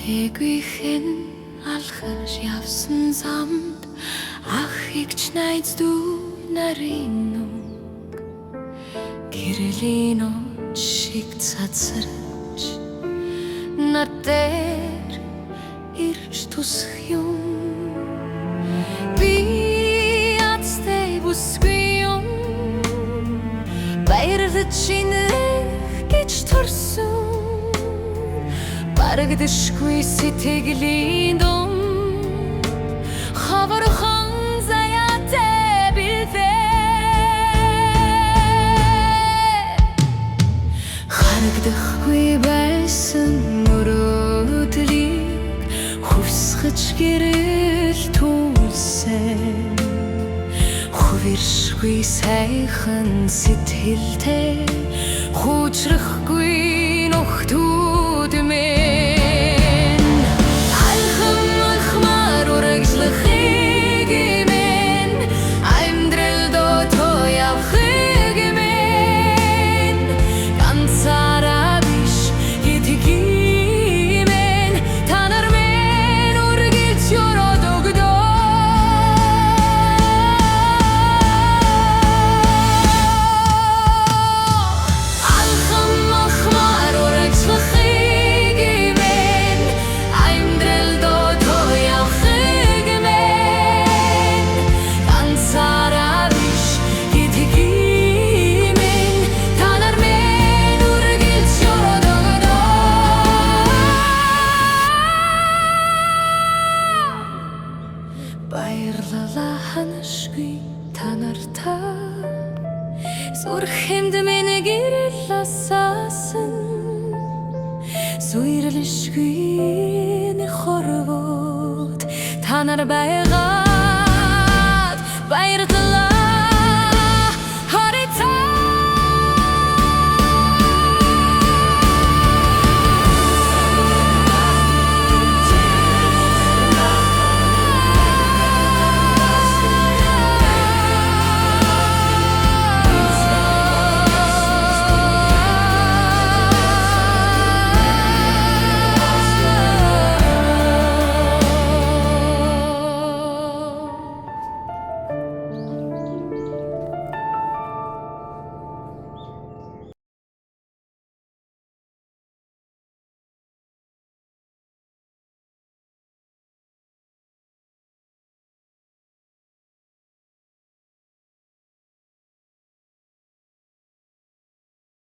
Тэглэхэн алхаж явсан замд ах игч найздуу нарын нүг гэрлийн шиг цацарч над дээр ирж тусах юм би ацтэй бүсгүй юм баярлаж шинэх гэж төрсөн барагдашгүй сэтгэлийн дум хавархан заяатай билээ харагдахгүй байсан мөрөөдлийг хувсгаж гэрэл түлсэн хувиршгүй сайхан сэтгэлтэй хуучрахгүй нөхдүүд минь баярлалаа ханашгүй та нартаа зүрхэмд минь гэрэл асаасан суйрлышгүй хорвоод та нар байгаа